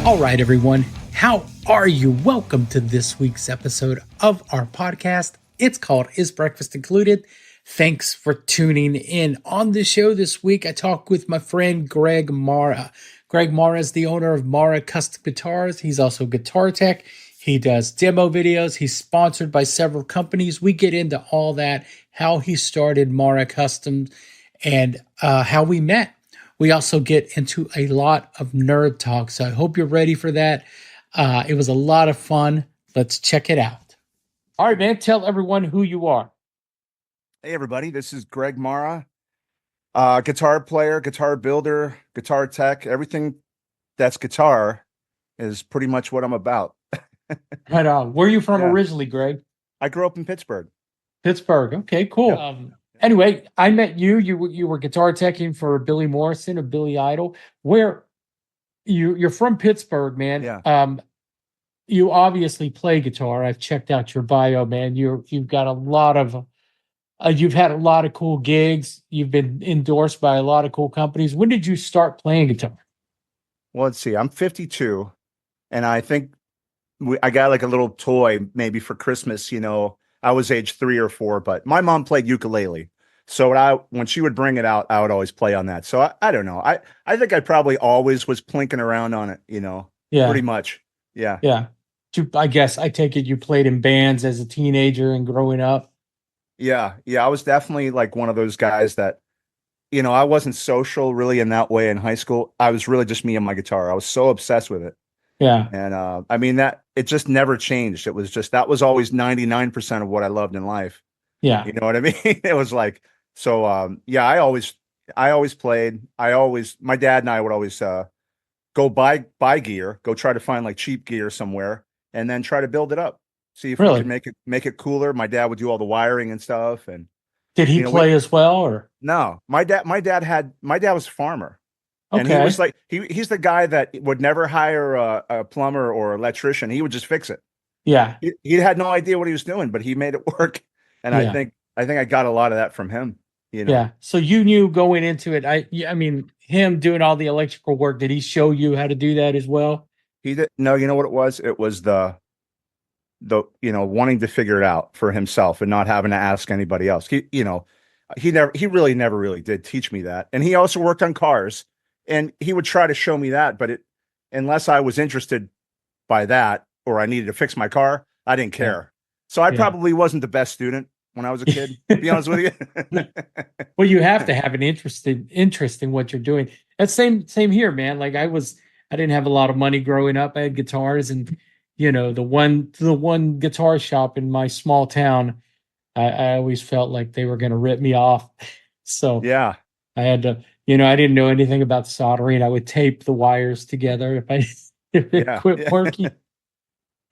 All right, everyone. How are you? Welcome to this week's episode of our podcast. It's called Is Breakfast Included? Thanks for tuning in. On the show this week, I talk with my friend Greg Marra. Greg Marra is the owner of Marra Custom Guitars. He's also guitar tech. He does demo videos. He's sponsored by several companies. We get into all that, how he started Marra Custom, and how we met. We also get into a lot of nerd talk, so I hope you're ready for that. It was a lot of fun. Let's check it out. All right, man, tell everyone who you are. Hey, everybody, this is Greg Marra, guitar player, guitar builder, guitar tech. Everything that's guitar is pretty much what I'm about. Right on. Where are you from originally, Greg? I grew up in Pittsburgh. Pittsburgh. Okay, cool. Yeah. Anyway, I met you. You were guitar teching for Billy Morrison of Billy Idol. Where you're from Pittsburgh, man. Yeah. You obviously play guitar. I've checked out your bio, man. You've got a lot of you've had a lot of cool gigs. You've been endorsed by a lot of cool companies. When did you start playing guitar? Well, let's see. I'm 52, and I think I got like a little toy maybe for Christmas. You know, I was age 3 or 4, but my mom played ukulele. So when she would bring it out, I would always play on that. So I don't know. I think I probably always was plinking around on it, you know, pretty much. Yeah. Yeah. I guess I take it you played in bands as a teenager and growing up. Yeah. I was definitely like one of those guys that, you know, I wasn't social really in that way in high school. I was really just me and my guitar. I was so obsessed with it. Yeah. And I mean, that it just never changed. It was just, that was always 99% of what I loved in life. Yeah. You know what I mean? It was like, so, yeah, I always played. My dad and I would always go buy gear, go try to find like cheap gear somewhere, and then try to build it up. See if we could make it cooler. My dad would do all the wiring and stuff. And did he play as well, or no? My dad was a farmer, and he was like he's the guy that would never hire a plumber or electrician. He would just fix it. Yeah, he had no idea what he was doing, but he made it work. And I think I got a lot of that from him. You know? Yeah. So you knew going into it. I mean, him doing all the electrical work. Did he show you how to do that as well? He did. No, you know what it was? It was the wanting to figure it out for himself and not having to ask anybody else. He really never did teach me that. And he also worked on cars, and he would try to show me that, but unless I was interested by that or I needed to fix my car, I didn't care. So I probably wasn't the best student when I was a kid, to be honest with you. Well, you have to have an interest in what you're doing. That's same here, man. Like I didn't have a lot of money growing up. I had guitars, and you know, the one guitar shop in my small town, I always felt like they were going to rip me off. So yeah, I had to, I didn't know anything about soldering. I would tape the wires together if it quit working.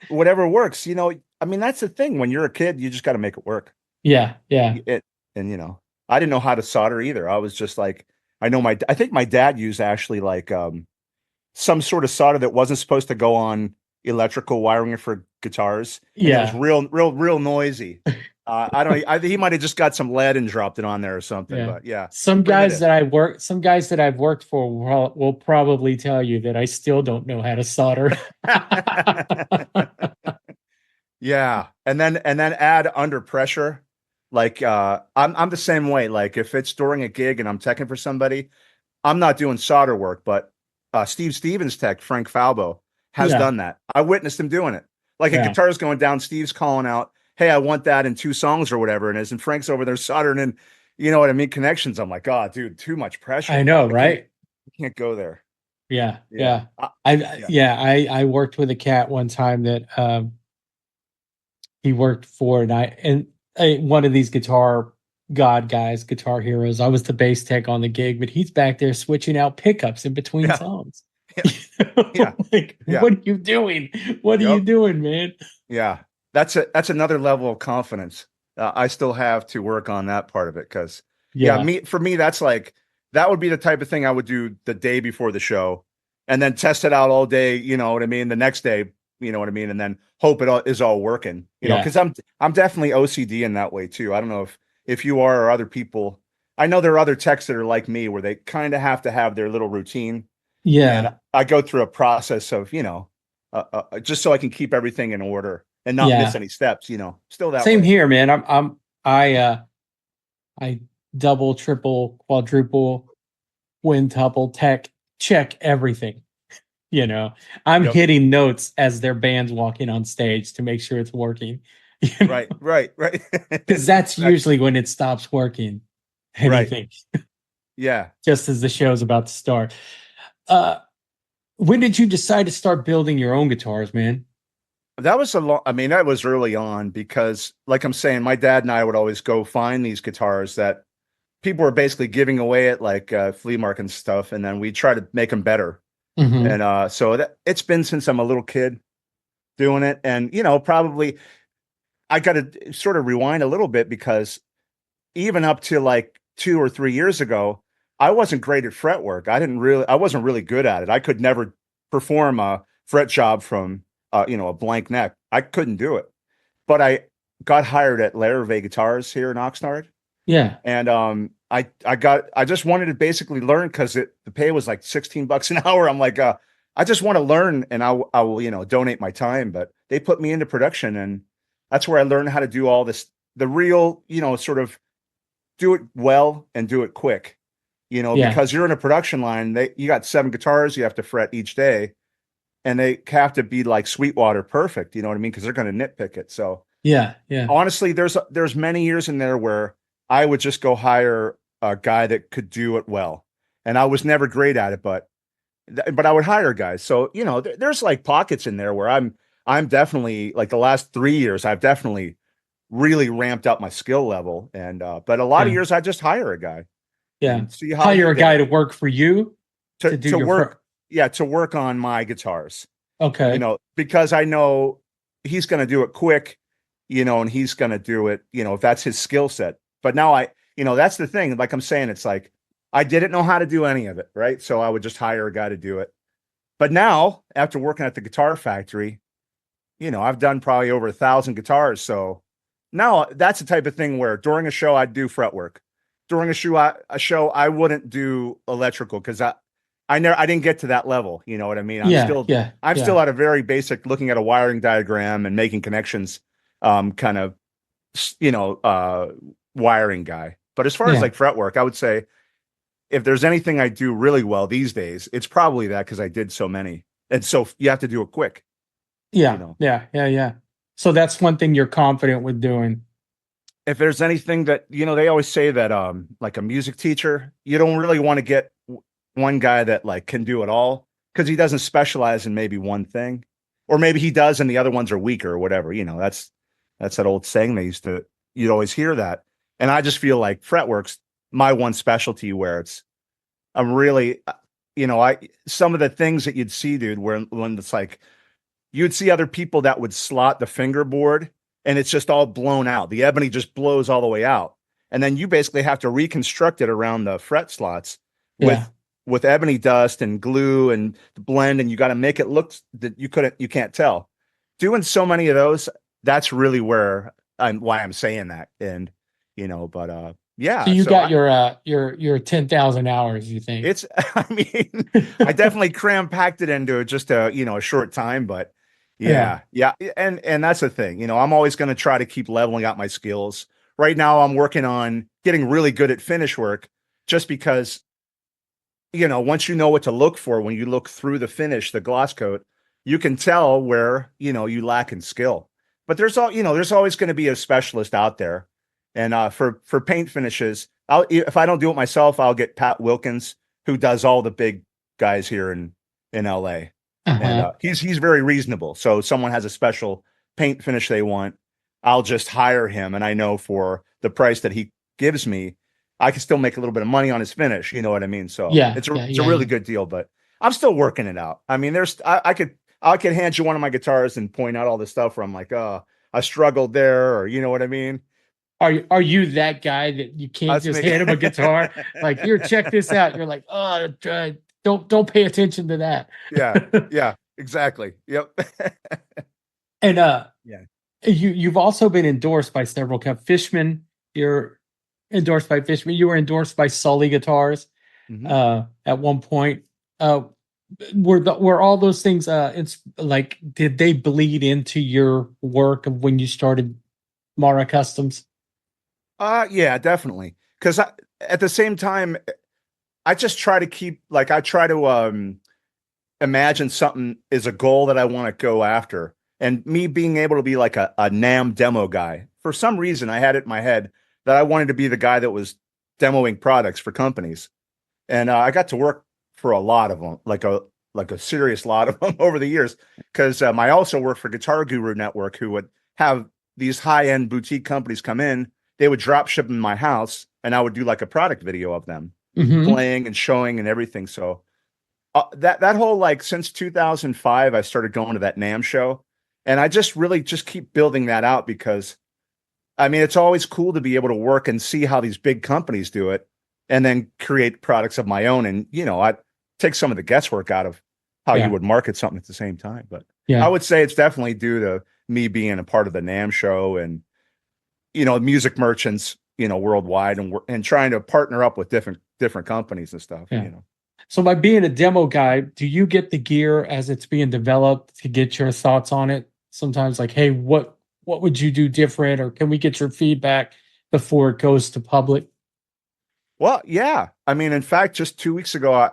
Whatever works, you know. I mean, that's the thing. When you're a kid, you just got to make it work. Yeah. And you know, I didn't know how to solder either. I was just like, I think my dad used actually like some sort of solder that wasn't supposed to go on electrical wiring for guitars. Yeah, it was real noisy. He might have just got some lead and dropped it on there or something. Yeah. But yeah, some guys that I've worked for will probably tell you that I still don't know how to solder. Yeah, and then add under pressure. Like I'm the same way. Like if it's during a gig and I'm teching for somebody, I'm not doing solder work, but Steve Stevens' tech, Frank Falbo, has done that. I witnessed him doing it. Like a guitar's going down, Steve's calling out, "Hey, I want that in 2 songs or whatever it is," and Frank's over there soldering in, you know what I mean, connections. I'm like, oh, dude, too much pressure. I know, right? You can't go there. Yeah. I worked with a cat one time that he worked for, and one of these guitar guys, guitar heroes. I was the bass tech on the gig, but he's back there switching out pickups in between songs. Yeah. What are you doing? What are you doing, man? Yeah, that's another level of confidence. I still have to work on that part of it because for me that's like that would be the type of thing I would do the day before the show, and then test it out all day. You know what I mean? The next day, you know what I mean, and then hope it is all working. You know, because I'm definitely OCD in that way too. I don't know if you are or other people. I know there are other techs that are like me where they kind of have to have their little routine. Yeah. And I go through a process of, just so I can keep everything in order and not miss Yeah. any steps, still that Same way. here, man. I double, triple, quadruple, quintuple tech check everything. You know, I'm Yep. hitting notes as their band's walking on stage to make sure it's working. Right. Right. Right. Because that's Exactly. usually when it stops working. Right. Anything, Yeah. just as the show's about to start. Uh, when did you decide to start building your own guitars, man? That was a long, I mean, that was early on because, like I'm saying, my dad and I would always go find these guitars that people were basically giving away at like flea market and stuff. And then we try to make them better. Mm-hmm. And so that it's been since I'm a little kid doing it. And, probably I got to sort of rewind a little bit because even up to like 2 or 3 years ago, I wasn't great at fretwork. I wasn't really good at it. I could never perform a fret job from, a blank neck. I couldn't do it. But I got hired at Larrivee Guitars here in Oxnard. Yeah. And I just wanted to basically learn because the pay was like $16 an hour. I'm like, I just want to learn and I will, donate my time. But they put me into production and that's where I learned how to do all this, the real, sort of do it well and do it quick, Yeah. because you're in a production line, you got 7 guitars you have to fret each day and they have to be like Sweetwater perfect, you know what I mean? Because they're going to nitpick it. So Yeah. Yeah. honestly, there's many years in there where I would just go hire a guy that could do it well. And I was never great at it, but I would hire guys. So, there's like pockets in there where I'm definitely like the last 3 years, I've definitely really ramped up my skill level. And but a lot of Yeah. years I just hire a guy Yeah. and see how he Hire a did guy it to work for you to do to your work. Yeah, to work on my guitars, Okay. because I know he's going to do it quick, and he's going to do it, if that's his skill set. But now that's the thing. Like I'm saying, it's like I didn't know how to do any of it, right? So I would just hire a guy to do it. But now, after working at the guitar factory, I've done probably over 1,000 guitars. So now that's the type of thing where during a show I'd do fretwork. During a show I wouldn't do electrical because I didn't get to that level. You know what I mean? Yeah. Yeah. I'm Yeah. still at a very basic looking at a wiring diagram and making connections, kind of, wiring guy. But as far as Yeah. like fretwork, I would say if there's anything I do really well these days, it's probably that because I did so many. And so you have to do it quick, you Yeah. know. Yeah. Yeah. Yeah. So that's one thing you're confident with doing. If there's anything that, they always say that like a music teacher, you don't really want to get one guy that like can do it all because he doesn't specialize in maybe one thing. Or maybe he does and the other ones are weaker or whatever. That's that old saying you'd always hear that. And I just feel like fretwork's my one specialty where I'm really, some of the things that you'd see, dude, when it's like, you'd see other people that would slot the fingerboard and it's just all blown out. The ebony just blows all the way out. And then you basically have to reconstruct it around the fret slots Yeah. with ebony dust and glue and blend. And you got to make it look that you can't tell. Doing so many of those, that's really why I'm saying that. And, but yeah. So you So got your 10,000 hours, you think? I mean, I definitely packed it into just a short time, but Yeah. yeah. And that's the thing, I'm always going to try to keep leveling out my skills. Right now I'm working on getting really good at finish work just because, once you know what to look for, when you look through the finish, the gloss coat, you can tell where, you lack in skill, but there's always going to be a specialist out there. And for paint finishes, if I don't do it myself, I'll get Pat Wilkins, who does all the big guys here in LA. And Uh-huh. he's very reasonable. So if someone has a special paint finish they want, I'll just hire him. And I know for the price that he gives me, I can still make a little bit of money on his finish. You know what I mean? So Yeah. it's Yeah. a Yeah. really Yeah. good deal, but I'm still working it out. I mean, I could hand you one of my guitars and point out all the stuff where I'm like, oh, I struggled there, or you know what I mean? Are you that guy that you can't That's just me. hand him a guitar? Like, here, check this out. You're like, oh, don't pay attention to that. Yeah, exactly. Yep. And Yeah. you've also been endorsed by several Fishman. You're endorsed by Fishman. You were endorsed by Sully Guitars Mhm. at one point. were all those things it's like, did they bleed into your work of when you started Marra Customs? Yeah, definitely. Because at the same time, I just try to keep like I try to imagine something is a goal that I want to go after. And me being able to be like a NAMM demo guy, for some reason, I had it in my head that I wanted to be the guy that was demoing products for companies. And I got to work for a lot of them, like a serious lot of them over the years. Because I also worked for Guitar Guru Network, who would have these high end boutique companies come in. They would drop ship in my house, and I would do like a product video of them Mm-hmm. playing and showing and everything. So that whole like since 2005, I started going to that NAMM show, and I just really just keep building that out because I mean it's always cool to be able to work and see how these big companies do it, and then create products of my own, and I take some of the guesswork out of how you Yeah. would market something at the same time. But I Yeah. would say it's definitely due to me being a part of the NAMM show and music merchants worldwide and trying to partner up with different companies and stuff. Yeah. So by being a demo guy, do you get the gear as it's being developed to get your thoughts on it? Sometimes like, hey, what would you do different, or can we get your feedback before it goes to public? Well, yeah. I mean, in fact, just 2 weeks ago,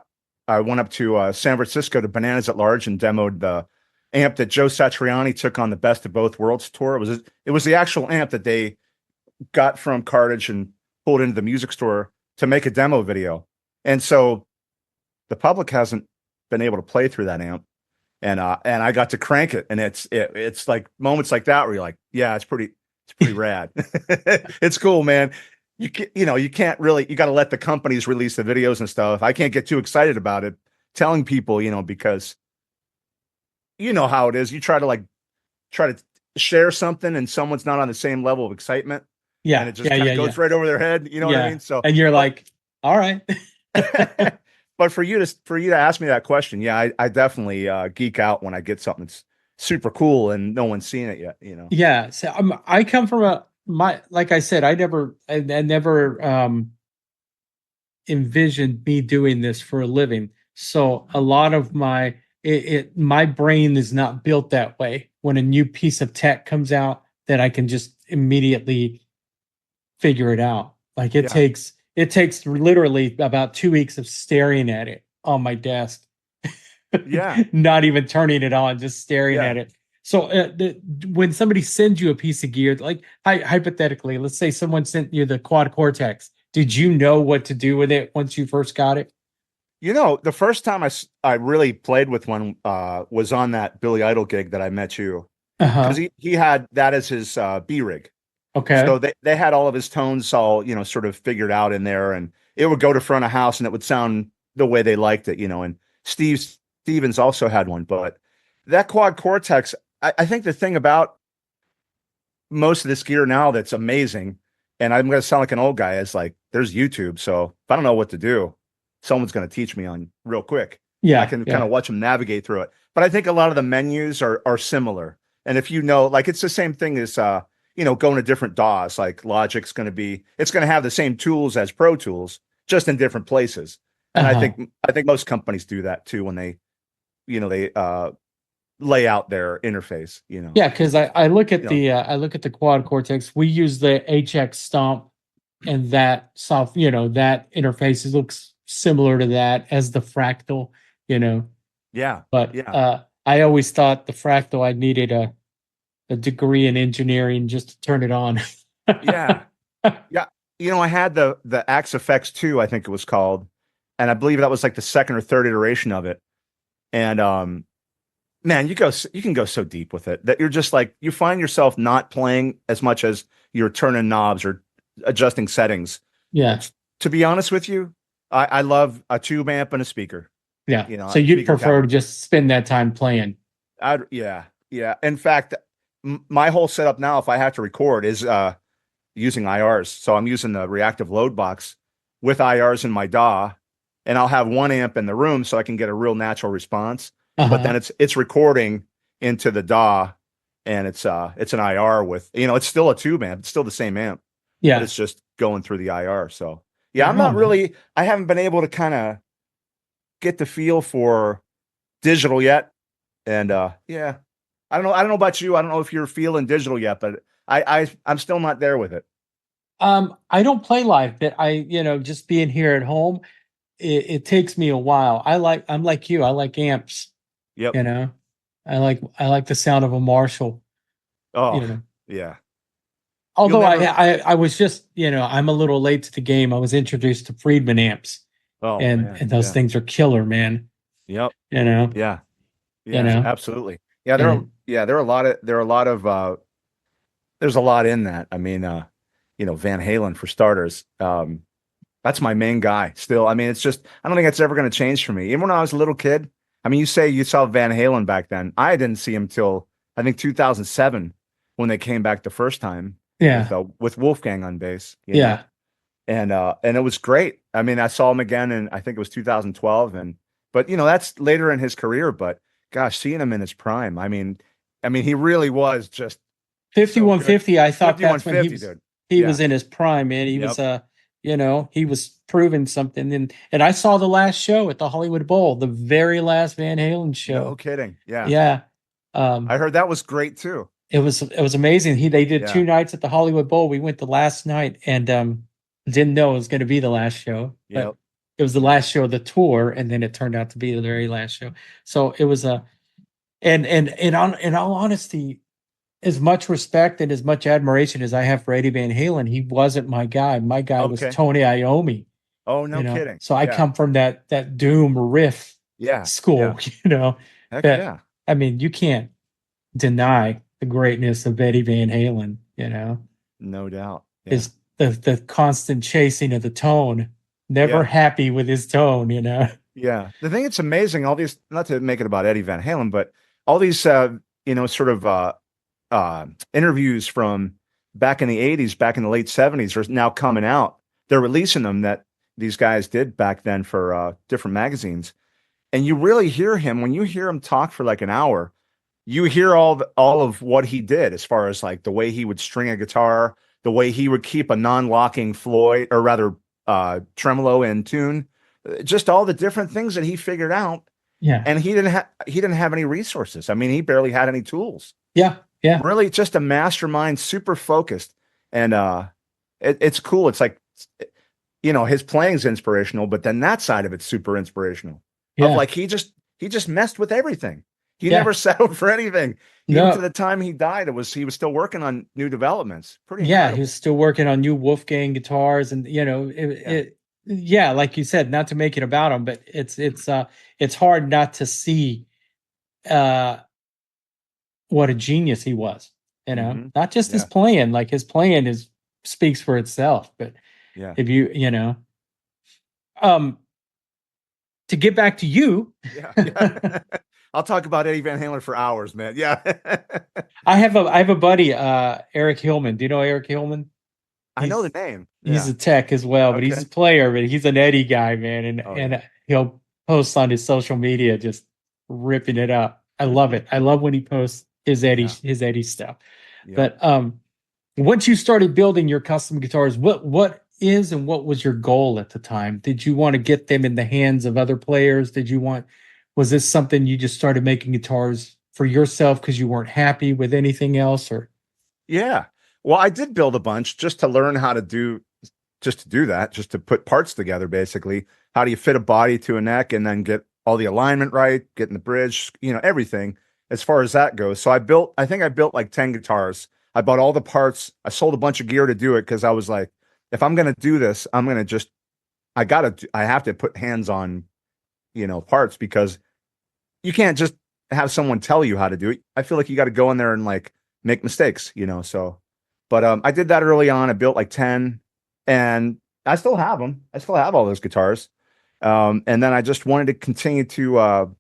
I went up to San Francisco to Bananas at Large and demoed the amp that Joe Satriani took on the Best of Both Worlds tour. It was the actual amp that they got from Cartage and pulled into the music store to make a demo video. And so the public hasn't been able to play through that amp. And I got to crank it. And it's like moments like that where you're like, yeah, it's pretty rad. It's cool, man. You can't really, you got to let the companies release the videos and stuff. I can't get too excited about it telling people, because you know how it is. You try to share something and someone's not on the same level of excitement and Yeah, it just yeah, kind yeah, of yeah, goes right over their head. You know what I yeah. mean? So, And you're but like, all right. but for you to ask me that question, yeah, I definitely geek out when I get something that's super cool and no one's seen it yet. Yeah. So I come from like I said, I never envisioned me doing this for a living. So a lot of my brain is not built that way. When a new piece of tech comes out, that I can just immediately figure it out. Like Yeah. it takes literally about 2 weeks of staring at it on my desk, Yeah. not even turning it on, just staring Yeah. at it. So when somebody sends you a piece of gear, like hypothetically, let's say someone sent you the Quad Cortex, did you know what to do with it once you first got it? The first time I really played with one was on that Billy Idol gig that I met you because Uh-huh. he had that as his B rig. Okay. So they had all of his tones all, sort of figured out in there and it would go to front of house and it would sound the way they liked it. And Steve Stevens also had one, but that Quad Cortex, I think the thing about most of this gear now that's amazing, and I'm going to sound like an old guy, is like there's YouTube. So if I don't know what to do, someone's going to teach me on real quick. I Yeah, can kind yeah. of watch them navigate through it. But I think a lot of the menus are similar. And if like it's the same thing as going to different DAWs, like Logic's it's going to have the same tools as Pro Tools, just in different places. And I Uh-huh. think I think most companies do that too when they lay out their interface. Yeah, because I look You at know, I look at the Quad Cortex. We use the HX Stomp, and that that interface looks similar to that as the Fractal, you know. yeah, But yeah. I always thought the Fractal, I needed a degree in engineering just to turn it on. Yeah. Yeah. I had the Axe FX 2, I think it was called, and I believe that was like the second or third iteration of it. And man, you can go so deep with it that you're just like you find yourself not playing as much as you're turning knobs or adjusting settings. Yeah, To be honest with you, I love a tube amp and a speaker, yeah. So a you'd speaker prefer to cabinet. just spend that time playing. Yeah, yeah. In fact, my whole setup now, if I have to record, is using IRs. So I'm using the reactive load box with IRs in my DAW, and I'll have one amp in the room so I can get a real natural response. But Uh-huh. then it's recording into the DAW, and it's an IR with it's still a tube amp, it's still the same amp, but Yeah. it's just going through the IR. So yeah, Right on, man. I haven't been able to kind of get the feel for digital yet. And yeah, I don't know about you. I don't know if you're feeling digital yet, but I'm still not there with it. I don't play live, but just being here at home, it takes me a while. I'm like you. I like amps. Yep. You know, I like the sound of a Marshall. Oh, You know, yeah. although never- I was just I'm a little late to the game. I was introduced to Friedman amps, Oh and man. and those Yeah. things are killer, man. Yep. You know, Yeah. you Yeah. know, Absolutely. Yeah. and There are a lot of there's a lot in that. I mean, Van Halen for starters. That's my main guy still. I mean, it's just, I don't think it's ever going to change for me. Even when I was a little kid, I mean, you say you saw Van Halen back then. I didn't see him till I think 2007 when they came back the first time yeah, with Wolfgang on bass, yeah. and it was great. I mean, I saw him again and I think it was 2012 but that's later in his career, but gosh, seeing him in his prime. I mean he really was just so good. 5150. I thought that's when 5150, dude. he Yeah. was in his prime, man. He Yep. was he was proving something. And I saw the last show at the Hollywood Bowl, the very last Van Halen show. No kidding. Yeah. Yeah. I heard that was great too. It was amazing. They did Yeah. 2 nights at the Hollywood Bowl. We went the last night and didn't know it was going to be the last show. But Yep. it was the last show of the tour, and then it turned out to be the very last show. So it was and in all honesty, as much respect and as much admiration as I have for Eddie Van Halen, he wasn't my guy. My guy was Okay. Tony Iommi. Oh, no kidding. So I come from that doom riff school, Heck that, yeah. I mean, you can't deny the greatness of Eddie Van Halen, No doubt. Yeah. is the constant chasing of the tone, never happy with his tone, Yeah. The thing that's amazing, all these, not to make it about Eddie Van Halen, but all these, sort of interviews from back in the 80s, back in the late 70s are now coming out. They're releasing them that these guys did back then for different magazines. And you really hear him, when you hear him talk for like an hour, you hear all of what he did as far as like the way he would string a guitar, the way he would keep a non-locking Floyd, or rather tremolo in tune, just all the different things that he figured out. Yeah. And he didn't have any resources. I mean, he barely had any tools. Yeah. Yeah. Really just a mastermind, super focused. And it's cool. It's like, his playing's inspirational, but then that side of it's super inspirational. Yeah. Of like, he just messed with everything. He never settled for anything. Even to the time he died, he was still working on new developments. Pretty incredible. He was still working on new Wolfgang guitars, and like you said, not to make it about him, but it's hard not to see what a genius he was. Not just his playing, like his playing speaks for itself, but if you to get back to you, I'll talk about Eddie Van Halen for hours, man. Yeah. I have a buddy, Eric Hillman. Do you know Eric Hillman? I know the name. He's a tech as well, but he's a player, but he's an Eddie guy, man. And he'll post on his social media just ripping it up. I love it. I love when he posts his Eddie stuff. Yeah. But once you started building your custom guitars, what was your goal at the time? Did you want to get them in the hands of other players? Was this something you just started making guitars for yourself because you weren't happy with anything else? Or yeah, well, I did build a bunch just to learn how to do that, just to put parts together. Basically, how do you fit a body to a neck and then get all the alignment right, getting the bridge, everything as far as that goes. So I think I built like 10 guitars. I bought all the parts. I sold a bunch of gear to do it because I was like, if I'm going to do this, I have to put hands on, parts, because you can't just have someone tell you how to do it. I feel like you got to go in there and like make mistakes, so, but I did that early on. I built like 10 and I still have them. I still have all those guitars. And then I just wanted to continue to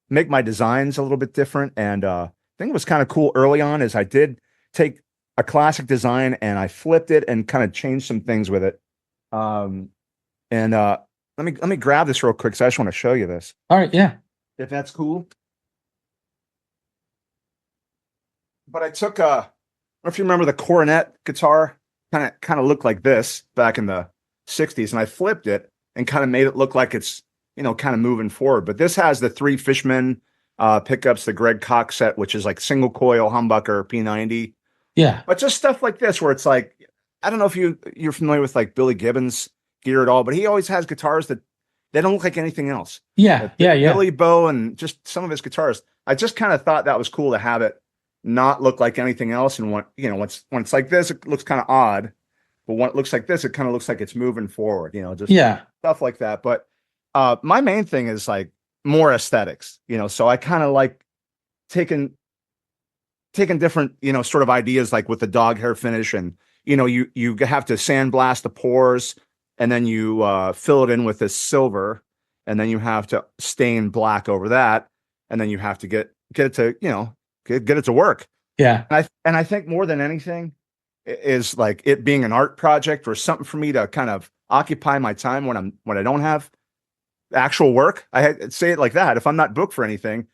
make my designs a little bit different. And I think it was kind of cool early on is I did take a classic design and I flipped it and kind of changed some things with it. Let me grab this real quick because I just want to show you this. All right, yeah. If that's cool. But I took I don't know if you remember the Coronet guitar, kind of looked like this back in the 60s, and I flipped it and kind of made it look like it's kind of moving forward. But this has the 3 Fishman pickups, the Greg Cox set, which is like single coil humbucker P90. Yeah. But just stuff like this where it's like, I don't know if you're familiar with like Billy Gibbons gear at all, but he always has guitars that they don't look like anything else. Yeah. Yeah. Billy Bo and just some of his guitars. I just kind of thought that was cool to have it not look like anything else. And when it's like this, it looks kind of odd. But when it looks like this, it kind of looks like it's moving forward, just stuff like that. But my main thing is like more aesthetics, so I kind of like taking different, sort of ideas, like with the dog hair finish, and, you have to sandblast the pores, and then you fill it in with this silver, and then you have to stain black over that. And then you have to get it to, get it to work. Yeah. And I think more than anything is like it being an art project or something for me to kind of occupy my time when I don't have actual work. I say it like that. If I'm not booked for anything,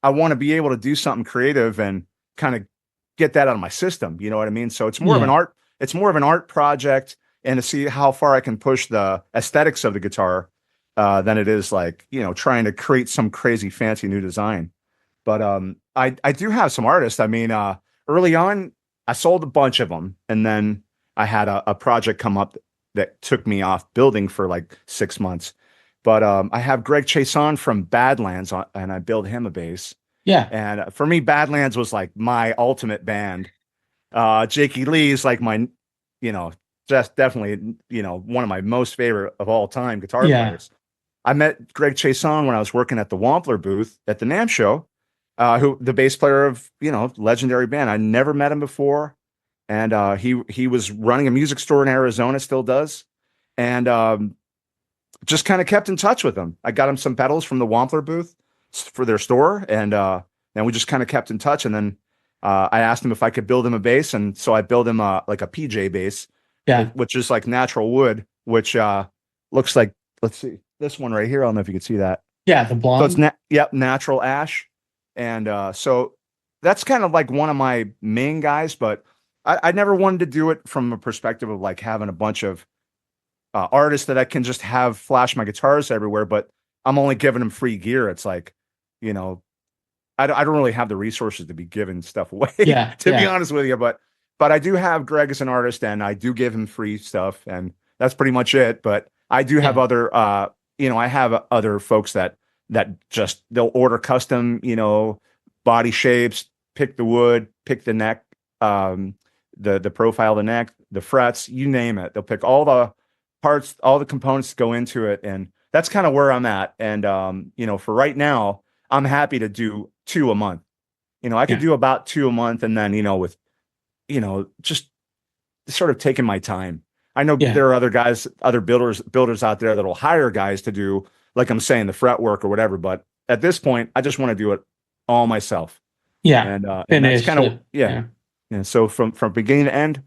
I want to be able to do something creative and kind of get that out of my system. You know what I mean? So it's more of an art project, and to see how far I can push the aesthetics of the guitar than it is like, trying to create some crazy fancy new design. But I do have some artists. I mean, early on, I sold a bunch of them, and then I had a project come up that took me off building for like 6 months. But I have Greg Chason from Badlands, and I built him a bass. Yeah. And for me, Badlands was like my ultimate band. Jakey Lee's like my, just definitely, one of my most favorite of all time guitar players. I met Greg Chason when I was working at the Wampler booth at the NAMM show, who the bass player of, legendary band. I never met him before. And he was running a music store in Arizona, still does. And just kind of kept in touch with him. I got him some pedals from the Wampler booth for their store. And we just kind of kept in touch. And then I asked him if I could build him a bass. And so I built him like a PJ bass, which is like natural wood, which looks like, let's see, this one right here. I don't know if you can see that. Yeah, the blonde. So it's natural ash. And so that's kind of like one of my main guys, but I never wanted to do it from a perspective of like having a bunch of artists that I can just have flash my guitars everywhere, but I'm only giving them free gear. It's like, I don't really have the resources to be giving stuff away, to be honest with you. But I do have Greg as an artist, and I do give him free stuff, and that's pretty much it. But I do have other, I have other folks that just, they'll order custom, body shapes, pick the wood, pick the neck, the profile of the neck, the frets, you name it. They'll pick all the parts, all the components to go into it. And that's kind of where I'm at. And, for right now, I'm happy to do 2 a month. I could do about 2 a month, and then, with, just sort of taking my time. I know there are other guys, other builders out there that'll hire guys to do, like I'm saying, the fretwork or whatever. But at this point, I just want to do it all myself. Yeah. And that's kind of, And so from beginning to end,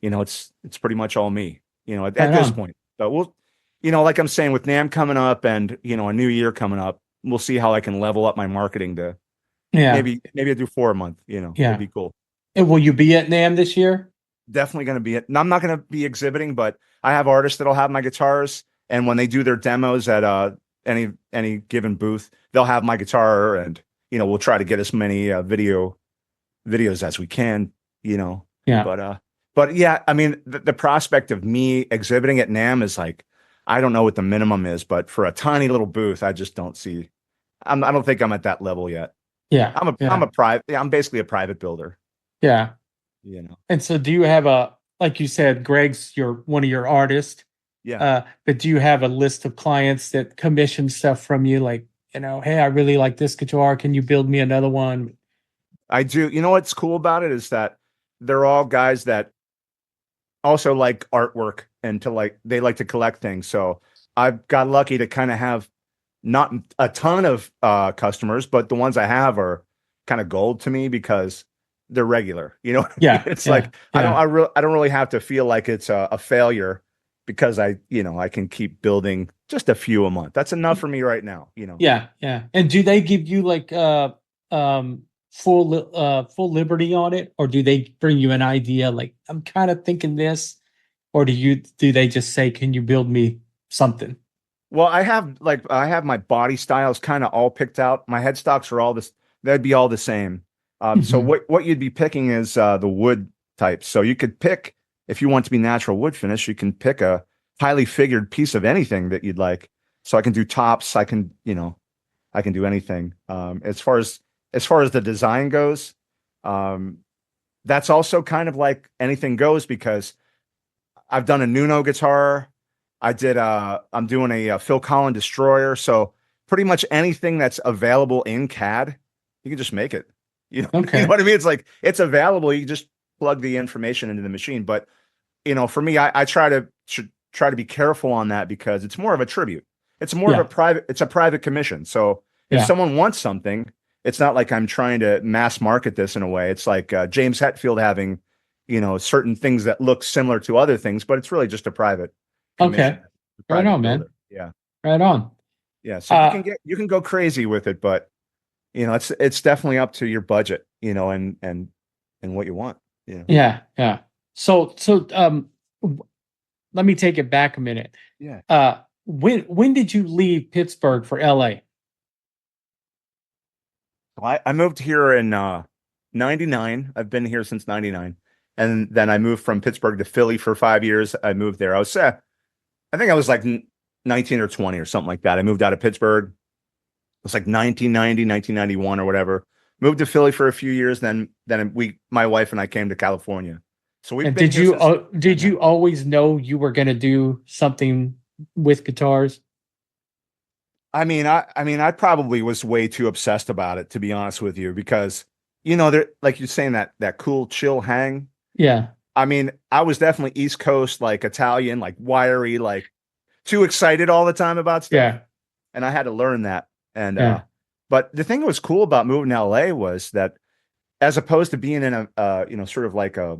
it's pretty much all me, at this point. But we'll, like I'm saying, with NAMM coming up and, a new year coming up, we'll see how I can level up my marketing to maybe I do 4 a month, it'd be cool. And will you be at NAMM this year? Definitely going to be it. I'm not going to be exhibiting, but I have artists that'll have my guitars, and when they do their demos at any given booth, they'll have my guitar, and we'll try to get as many videos as we can. But yeah, I mean, the prospect of me exhibiting at NAMM is like, I don't know what the minimum is, but for a tiny little booth, I just don't see. I don't think I'm at that level yet. Yeah, I'm basically a private builder. Yeah. And so do you have like you said, Greg's one of your artists. Yeah. But do you have a list of clients that commission stuff from you? Like, hey, I really like this guitar. Can you build me another one? I do. What's cool about it is that they're all guys that also like artwork, and they like to collect things. So I've got lucky to kind of have not a ton of customers, but the ones I have are kind of gold to me because they're regular, it's like, I don't really have to feel like it's a failure, because I can keep building just a few a month. That's enough for me right now, Yeah. And do they give you like full liberty on it, or do they bring you an idea like, I'm kind of thinking this, or do they just say, can you build me something? Well, I have my body styles kind of all picked out. My headstocks are all this, they'd be all the same. So Mhm. what you'd be picking is the wood type. So you could pick, if you want to be natural wood finish, you can pick a highly figured piece of anything that you'd like. So I can do tops, I can, I can do anything. As far as the design goes, um, that's also kind of like anything goes because I've done a Nuno guitar. I'm doing a Phil Collin Destroyer. So pretty much anything that's available in CAD, you can just make it. You know Okay. what I mean? It's like, it's available. You just plug the information into the machine. But, for me, I try to be careful on that because it's more of a tribute. It's more of Yeah. it's a private commission. So if Yeah. someone wants something, it's not like I'm trying to mass market this in a way. It's like James Hetfield having, certain things that look similar to other things, but it's really just a private Okay. commission, a Right private on, man. builder. Yeah. Right on. Yeah. So Uh, you can go crazy with it, but it's definitely up to your budget, and what you want. Yeah. yeah. Yeah. So, w- let me take it back a minute. Yeah. When did you leave Pittsburgh for LA? Well, I moved here in 99. I've been here since 99. And then I moved from Pittsburgh to Philly for 5 years. I moved there. I think I was like 19 or 20 or something like that. I moved out of Pittsburgh. It was like 1990, 1991 or whatever. Moved to Philly for a few years. Then my wife and I came to California. So we've And been here since did then. you always know you were going to do something with guitars? I probably was way too obsessed about it, to be honest with you, because there, like you're saying, that cool chill hang. Yeah. I was definitely East Coast, like Italian, like wiry, like too excited all the time about stuff. Yeah. And I had to learn that. And Yeah. but the thing that was cool about moving to LA was that, as opposed to being in a sort of like a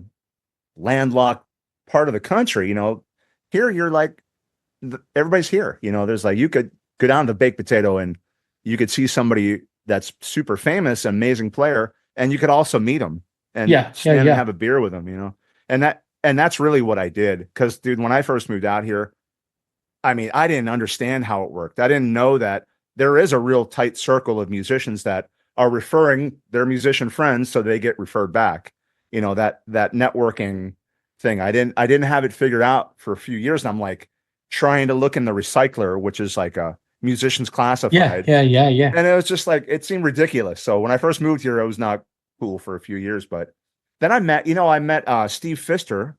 landlocked part of the country, here you're like everybody's here. There's like, you could go down to Baked Potato and you could see somebody that's super famous, amazing player, and you could also meet them and Yeah. Yeah. stand and Yeah. have a beer with them. And that's really what I did. Because, dude, when I first moved out here, I didn't understand how it worked. I didn't know that there is a real tight circle of musicians that are referring their musician friends, so they get referred back. That networking thing. I didn't have it figured out for a few years, and I'm like trying to look in the recycler, which is like a musicians Yeah. classified, Yeah. Yeah. Yeah. and it was just like, it seemed ridiculous. So when I first moved here, it was not cool for a few years, but then I met Steve Pfister,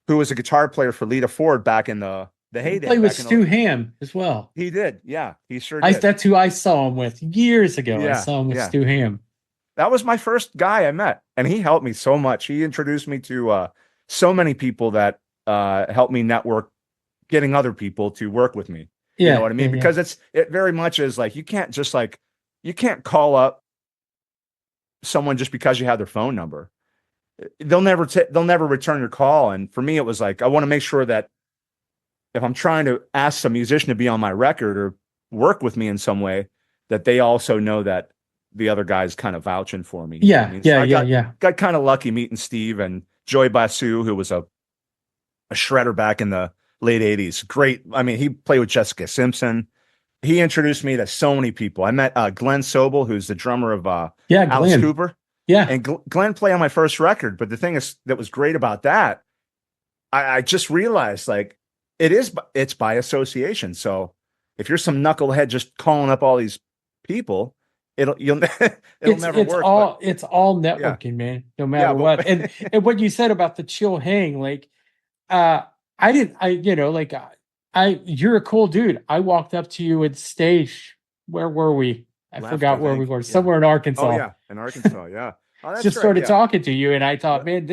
who was a guitar player for Lita Ford back in the You heyday, play with back in Stu Ham as well. he did. Yeah, he sure did. That's who I saw him with years ago. I Yeah, saw him with yeah. Stu Ham. That was my first guy I met, and he helped me so much. He introduced me to so many people that helped me network, getting other people to work with me. You know Yeah. what I Yeah. mean? Yeah. Because it very much is like, you can't call up someone just because you have their phone number. They'll never return your call. And for me, it was like, I want to make sure that if I'm trying to ask some musician to be on my record or work with me in some way, that they also know that the other guy's kind of vouching for me. You know what I Yeah. mean? So Yeah. I Yeah. Yeah. got kind of lucky meeting Steve and Joey Basu, who was a shredder back in the late 80s. Great. He played with Jessica Simpson. He introduced me to so many people. I met Glenn Sobel, who's the drummer of Yeah. Alice Glenn. Cooper. Yeah. And Glenn played on my first record. But the thing that was great about that, I just realized, like, it's by association. So if you're some knucklehead just calling up all these people, it'll never work. It's all Yeah, networking, man, no yeah, matter what. but And what you said about the chill hang, like I didn't I you know, like I you're a cool dude. I walked up to you at stage. Where were we? I left, I forgot where we think. were. Yeah. Somewhere in Oh Arkansas. yeah, in Arkansas. Yeah. Oh, that's Just right. started Yeah. talking to you and I thought, man,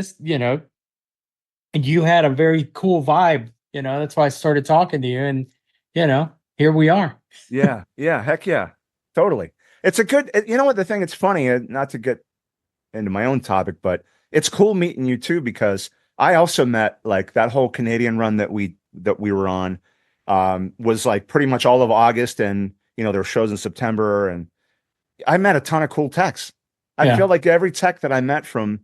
and you had a very cool vibe, that's why I started talking to you and here we are. Yeah. Yeah. Heck yeah. Totally. It's a good. You know what, the thing? It's funny. Not to get into my own topic, but it's cool meeting you too, because I also met, like, that whole Canadian run that we were on, was like pretty much all of August, and there were shows in September, and I met a ton of cool techs. I Yeah. feel like every tech that I met from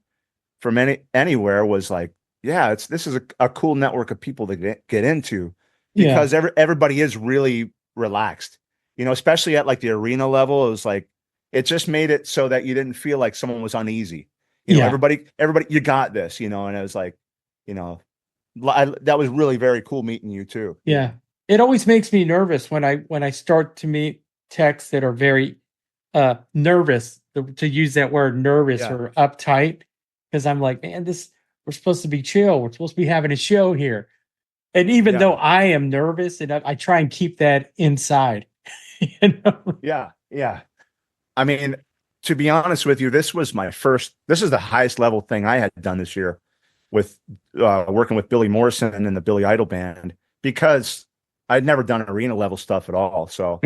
anywhere was like, this is a cool network of people to get into, Yeah. because everybody is really relaxed, especially at like the arena level. It was like, it just made it so that you didn't feel like someone was uneasy. Yeah. Everybody, you got this, and it was like, that was really very cool meeting you too. Yeah. It always makes me nervous when I start to meet techs that are very nervous, to use that word, nervous Yeah. or uptight, because I'm like, man, we're supposed to be chill. We're supposed to be having a show here. And even though I am nervous, and I try and keep that inside. Yeah. Yeah. I mean, to be honest with you, this is the highest level thing I had done this year with working with Billy Morrison and the Billy Idol band, because I'd never done arena level stuff at all. So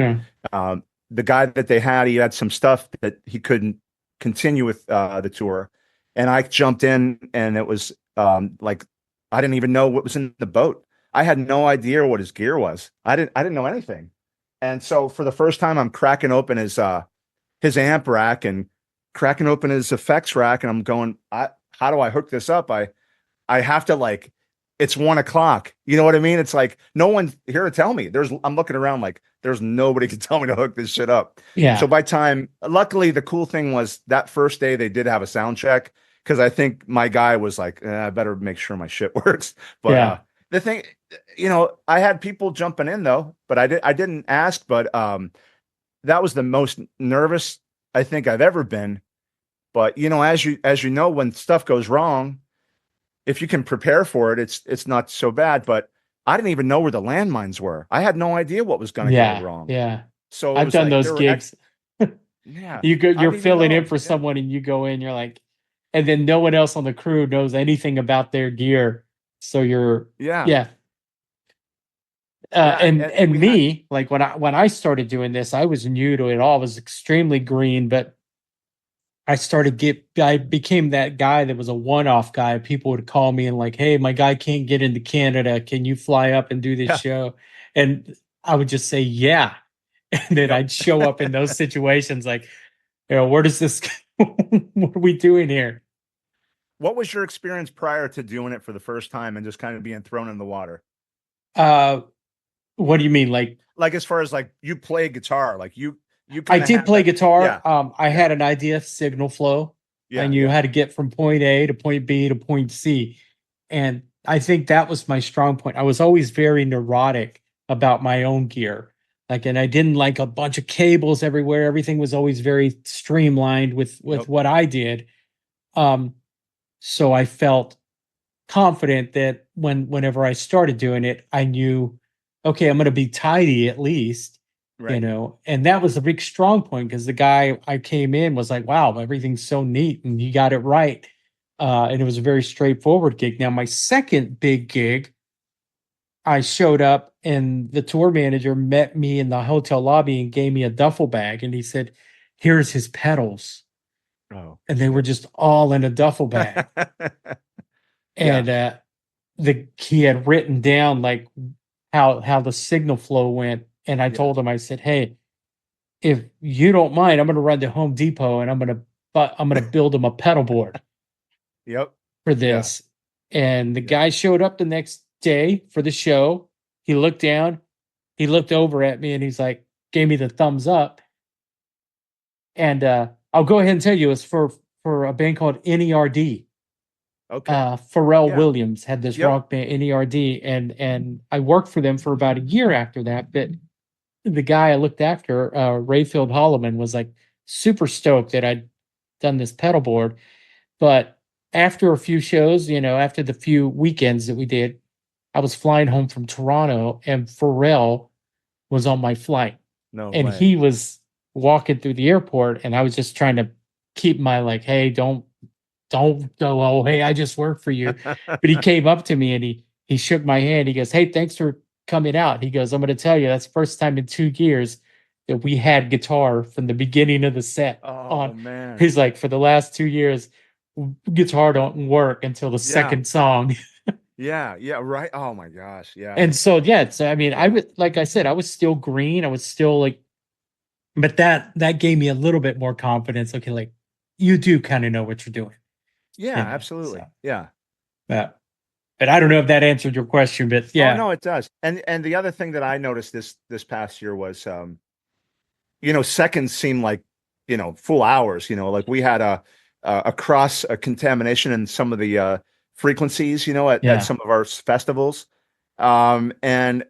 the guy that they had, he had some stuff that he couldn't continue with the tour. And I jumped in, and it was like, I didn't even know what was in the boat. I had no idea what his gear was. I didn't know anything. And so for the first time, I'm cracking open his amp rack and cracking open his effects rack. And I'm going, how do I hook this up? I have to, like, it's 1 o'clock. You know what I mean? It's like, no one's here to tell me. I'm looking around like there's nobody to tell me to hook this shit up. Yeah. So luckily the cool thing was that first day they did have a sound check, because I think my guy was like, I better make sure my shit works. But the thing, I had people jumping in though, but I didn't ask, but that was the most nervous I think I've ever been. But as you know, when stuff goes wrong, if you can prepare for it, it's not so bad. But I didn't even know where the landmines were. I had no idea what was going to go wrong. Yeah. So I've done those gigs. Yeah. You're filling in for someone, and you go in, you're like, and then no one else on the crew knows anything about their gear. So you're and me, like when I started doing this, I was new to it all. I was extremely green, but I became that guy that was a one-off guy. People would call me and like, hey, my guy can't get into Canada. Can you fly up and do this show? And I would just say, yeah. And then I'd show up in those situations like, where does this, what are we doing here? What was your experience prior to doing it for the first time and just kind of being thrown in the water? What do you mean? Like as far as like you play guitar, like I did play guitar. I had an idea of signal flow. I knew how to get from point A to point B to point C. And I think that was my strong point. I was always very neurotic about my own gear. And I didn't like a bunch of cables everywhere. Everything was always very streamlined with what I did. So I felt confident that whenever I started doing it, I knew, okay, I'm going to be tidy at least. Right. And that was a big strong point, because the guy I came in was like, wow, everything's so neat and you got it right. And it was a very straightforward gig. Now, my second big gig, I showed up and the tour manager met me in the hotel lobby and gave me a duffel bag. And he said, here's his pedals. Oh, and they were just all in a duffel bag. And he had written down like how the signal flow went. And I told him, I said, hey, if you don't mind, I'm going to run to Home Depot and I'm going to build him a pedal board. For this. And the guy showed up the next day for the show. He looked down, he looked over at me, and he's like, gave me the thumbs up. And I'll go ahead and tell you, it's for a band called NERD. Okay. Pharrell Williams had this rock band, NERD, and I worked for them for about a year after that. But the guy I looked after, Rayfield Holloman, was like super stoked that I'd done this pedal board. But after a few shows, after the few weekends that we did, I was flying home from Toronto, and Pharrell was on my flight. And he was walking through the airport, and I was just trying to keep my like, hey, don't go, oh, hey, I just work for you. But he came up to me and he shook my hand. He goes, hey, thanks for coming out. He goes, I'm going to tell you, that's the first time in 2 years that we had guitar from the beginning of the set on. Man. He's like, for the last 2 years, guitar don't work until the second song. Right. Oh my gosh. Yeah. And so, so I mean, I would, like I said, I was still green. I was still like, but that gave me a little bit more confidence. Okay, like you do kind of know what you're doing. Yeah, absolutely. So, yeah. But I don't know if that answered your question, but Oh yeah. no, it does. And the other thing that I noticed this past year was seconds seem like full hours. Like we had a cross a contamination in some of the frequencies, at Yeah. some of our festivals. And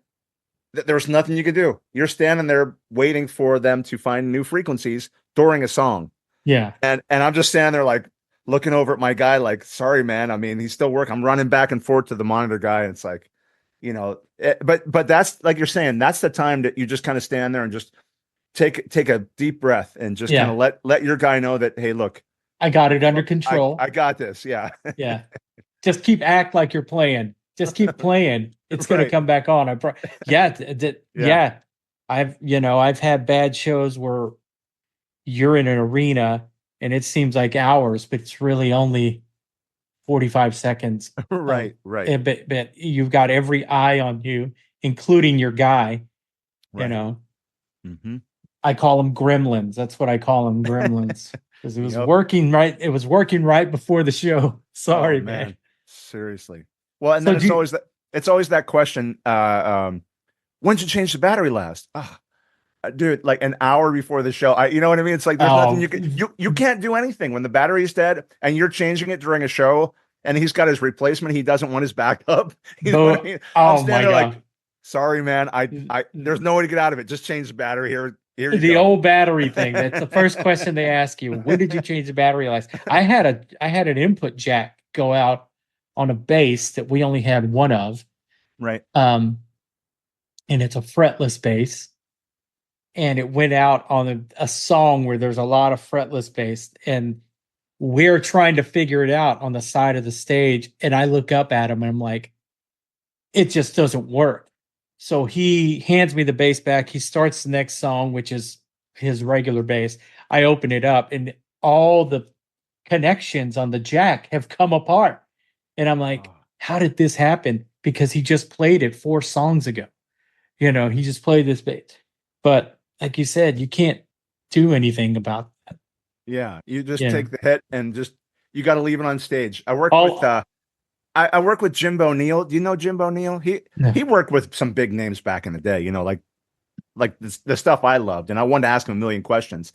there was nothing you could do. You're standing there waiting for them to find new frequencies during a song. Yeah. And I'm just standing there like looking over at my guy, like, sorry, man. I mean, he's still working. I'm running back and forth to the monitor guy. And it's like, but that's like you're saying, that's the time that you just kind of stand there and just take a deep breath and just kind Yeah. of let your guy know that, hey, look, I got it under control. I got this. Yeah. Yeah. Just act like you're playing. Just keep playing. It's going to Right. come back on. Yeah. Yeah. Yeah. I've had bad shows where you're in an arena and it seems like hours, but it's really only 45 seconds. Right. Right. But you've got every eye on you, including your guy, Right. Mm-hmm. I call them gremlins. That's what I call them, gremlins. Because it was working right. It was working right before the show. Sorry, man. Seriously. Well, and then it's always that question. When did you change the battery last? Dude, like an hour before the show. You know what I mean? It's like there's nothing you can't do anything when the battery's dead and you're changing it during a show and he's got his replacement. He doesn't want his backup. You know what I mean? Oh my God. Like, sorry, man. There's no way to get out of it. Just change the battery here. The old battery thing. That's the first question they ask you. When did you change the battery last? I had an input jack go out on a bass that we only had one of. Right. And it's a fretless bass. And it went out on a song where there's a lot of fretless bass. And we're trying to figure it out on the side of the stage. And I look up at him and I'm like, it just doesn't work. So he hands me the bass back. He starts the next song, which is his regular bass. I open it up and all the connections on the jack have come apart. And I'm like, how did this happen? Because he just played it 4 songs ago. He just played this bass. But like you said, you can't do anything about that. Yeah. You just take the hit and you got to leave it on stage. I work with I work with Jimbo Neal. Do you know Jimbo Neal? He worked with some big names back in the day, like the stuff I loved. And I wanted to ask him a million questions.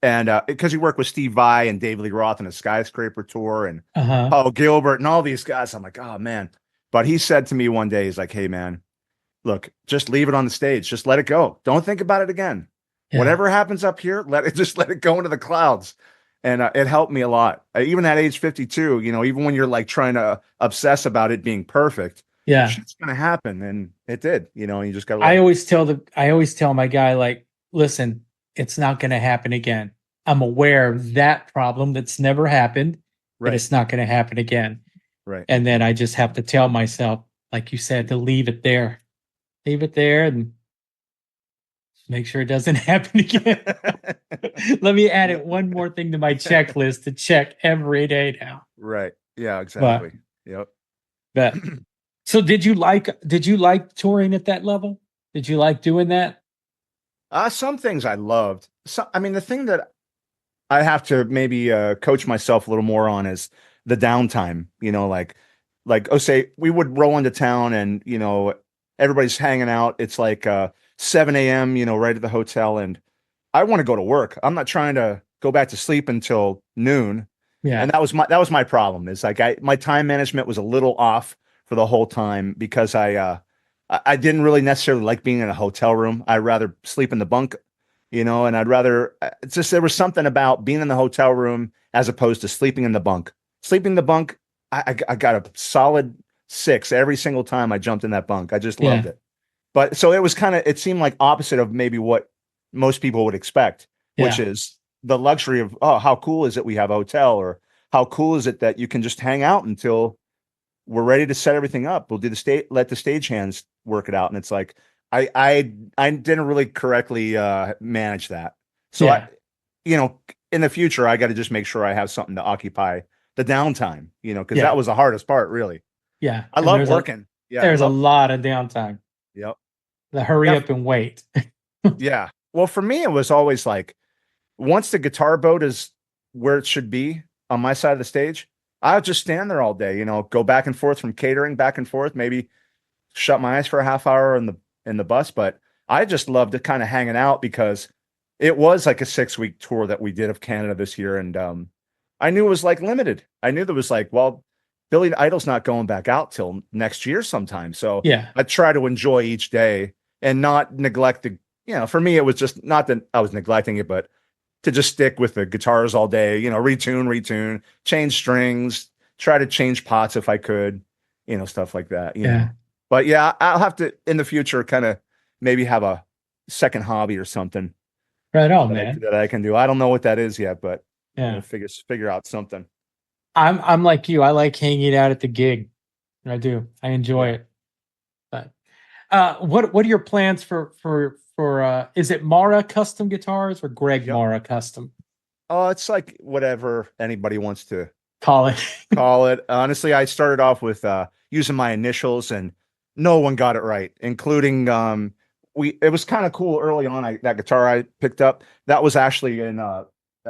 And because he worked with Steve Vai and David Lee Roth on a Skyscraper tour and Paul Gilbert and all these guys. I'm like, oh, man. But he said to me one day, he's like, hey, man, look, just leave it on the stage. Just let it go. Don't think about it again. Yeah. Whatever happens up here, let it go into the clouds. And it helped me a lot. Even at age 52, even when you're like trying to obsess about it being perfect, shit's going to happen. And it did, you just got to. I always tell my guy, like, listen, it's not going to happen again. I'm aware of that problem that's never happened, but it's not going to happen again. Right. And then I just have to tell myself, like you said, to leave it there and make sure it doesn't happen again. Let me add it one more thing to my checklist to check every day now. Right. Yeah, exactly. Yep. But so did you like touring at that level? Did you like doing that? Some things I loved. The thing that I have to maybe coach myself a little more on is the downtime, say we would roll into town and, everybody's hanging out. It's like 7 a.m., right at the hotel. And I want to go to work. I'm not trying to go back to sleep until noon. Yeah. And that was my problem. Is like my time management was a little off for the whole time because I didn't really necessarily like being in a hotel room. I'd rather sleep in the bunk, and I'd rather, it's just, there was something about being in the hotel room as opposed to sleeping in the bunk. Sleeping in the bunk, I got a solid 6 every single time I jumped in that bunk. I just loved it. But so it was it seemed like opposite of maybe what most people would expect, which is the luxury of, oh, how cool is it we have a hotel, or how cool is it that you can just hang out until we're ready to set everything up. We'll do let the stagehands work it out. And it's like, I didn't really correctly manage that. So in the future, I got to just make sure I have something to occupy the downtime, because that was the hardest part, really. Yeah. I love working. There's a lot of downtime. Yep. The hurry up and wait. Yeah. Well, for me, it was always like, once the guitar boat is where it should be on my side of the stage, I'll just stand there all day, go back and forth from catering, back and forth, maybe shut my eyes for a half hour in the bus. But I just loved it kind of hanging out because it was like a 6-week tour that we did of Canada this year. And I knew it was like limited. I knew there was like, well, Billy Idol's not going back out till next year sometime. So Yeah. I try to enjoy each day and not neglect for me, it was just not that I was neglecting it, but to just stick with the guitars all day, retune, change strings, try to change pots if I could, stuff like that, Yeah. But yeah, I'll have to in the future kind of maybe have a second hobby or something Right on, that man. that I can do. I don't know what that is yet, but I'm Yeah. gonna figure out something. I'm like you. I like hanging out at the gig. I do. I enjoy Yeah. it. But what are your plans for is it Marra Custom Guitars or Greg Yep. Marra Custom? Oh, it's like whatever anybody wants to Call it. call it. Honestly, I started off with using my initials and no one got it right, including it was kind of cool early on. That guitar I picked up, that was actually in I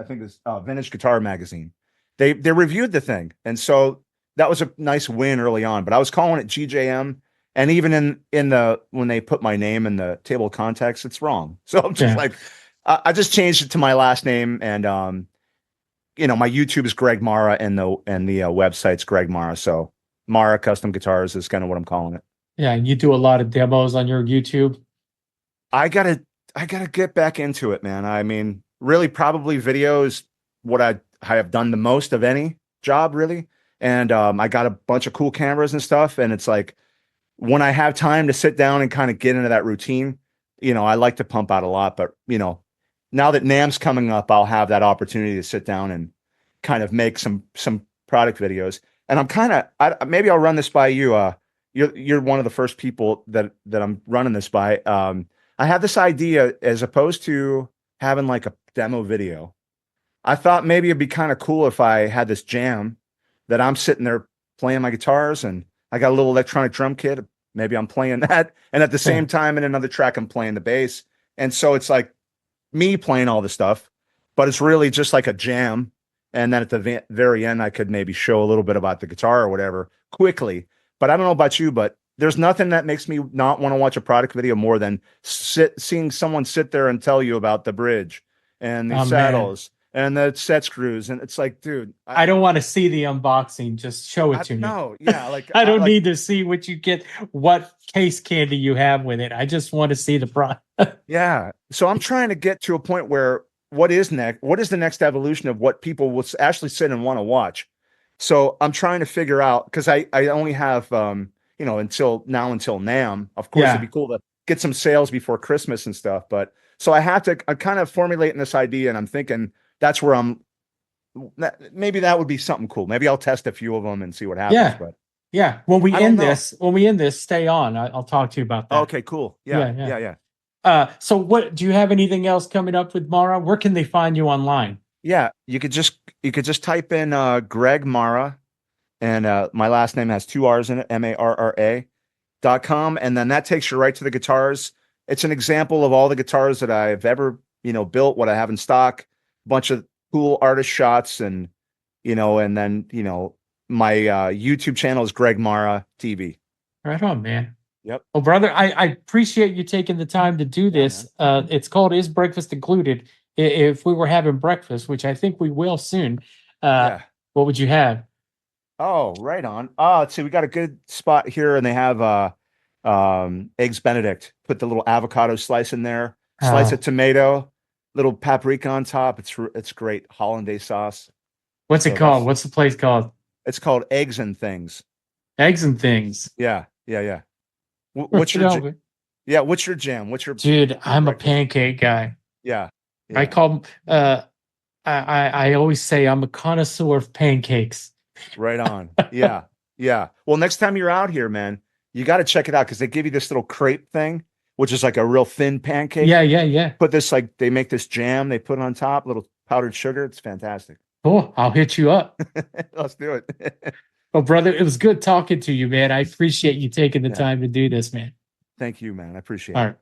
think it's Vintage Guitar Magazine. They reviewed the thing, and so that was a nice win early on. But I was calling it GJM, and even in the when they put my name in the table of contents, it's wrong. So I'm just like, I just changed it to my last name, and my YouTube is Greg Marra, and the website's Greg Marra. So Marra Custom Guitars is kind of what I'm calling it. Yeah, you do a lot of demos on your YouTube. I gotta get back into it, man. I mean, really, probably video is what I have done the most of any job, really. And I got a bunch of cool cameras and stuff. And it's like when I have time to sit down and kind of get into that routine, I like to pump out a lot. But now that NAMM's coming up, I'll have that opportunity to sit down and kind of make some product videos. And I'm maybe I'll run this by you. You're one of the first people that I'm running this by. I have this idea, as opposed to having like a demo video, I thought maybe it'd be kind of cool if I had this jam that I'm sitting there playing my guitars, and I got a little electronic drum kit. Maybe I'm playing that, and at the same time in another track I'm playing the bass. And so it's like me playing all the stuff, but it's really just like a jam. And then at the very end, I could maybe show a little bit about the guitar or whatever quickly. But I don't know about you, but there's nothing that makes me not want to watch a product video more than seeing someone sit there and tell you about the bridge and the saddles and the set screws. And it's like, dude, I don't want to see the unboxing. Just show it to me. No, yeah. Like I don't need to see what you get, what case candy you have with it. I just want to see the product. Yeah. So I'm trying to get to a point where what is next? What is the next evolution of what people will actually sit and want to watch? So I'm trying to figure out, because I only have until NAMM. Of course, it'd be cool to get some sales before Christmas and stuff. But so I'm kind of formulating this idea, and I'm thinking that's where maybe that would be something cool. Maybe I'll test a few of them and see what happens. Yeah. But yeah. When we end this, stay on. I'll talk to you about that. Okay, cool. Yeah. So what, do you have anything else coming up with Marra? Where can they find you online? Yeah, you could just type in Greg Marra, and my last name has 2 R's in it, MARRA.com, and then that takes you right to the guitars. It's an example of all the guitars that I've ever built, what I have in stock, a bunch of cool artist shots, and and then my YouTube channel is Greg Marra TV. Right on, man. Yep. Well, brother, I appreciate you taking the time to do this. It's called Is Breakfast Included? If we were having breakfast, which I think we will soon, what would you have? Oh, right on. Let's see. We got a good spot here, and they have eggs Benedict. Put the little avocado slice in there, slice of tomato, little paprika on top. It's great. Hollandaise sauce. What's it called? What's the place called? It's called Eggs and Things. Eggs and Things. Yeah. What's your jam? What's your dude? I'm a pancake guy. Yeah. I call I always say I'm a connoisseur of pancakes. Right on. Yeah. Well, next time you're out here, man, you got to check it out, because they give you this little crepe thing, which is like a real thin pancake. Yeah. Put this, they make this jam, they put it on top, little powdered sugar. It's fantastic. Oh, I'll hit you up. Let's do it. Well, brother, it was good talking to you, man. I appreciate you taking the time to do this, man. Thank you, man. I appreciate it.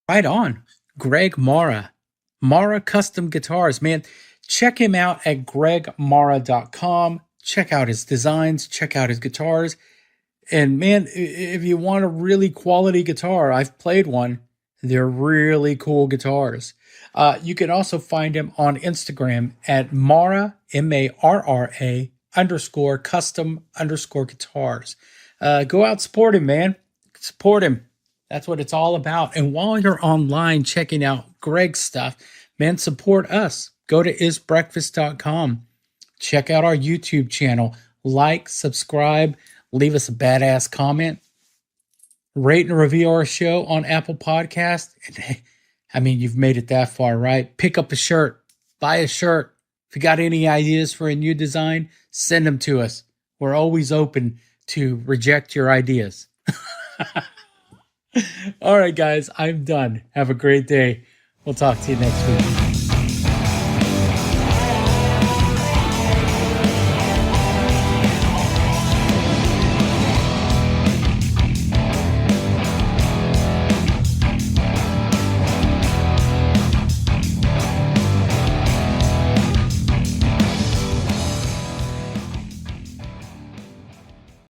Right on. Greg Marra. Marra Custom Guitars, man. Check him out at gregmarra.com. check out his designs, check out his guitars. And man, if you want a really quality guitar, I've played one. They're really cool guitars. You can also find him on Instagram at Marra, MARRA _ custom _ guitars. Go out, support him, man. Support him. That's what it's all about. And while you're online checking out Greg's stuff, man, support us. Go to isbreakfast.com. Check out our YouTube channel. Like, subscribe, leave us a badass comment. Rate and review our show on Apple Podcast. And, I mean, you've made it that far, right? Pick up a shirt. Buy a shirt. If you got any ideas for a new design, send them to us. We're always open to reject your ideas. All right, guys, I'm done. Have a great day. We'll talk to you next week.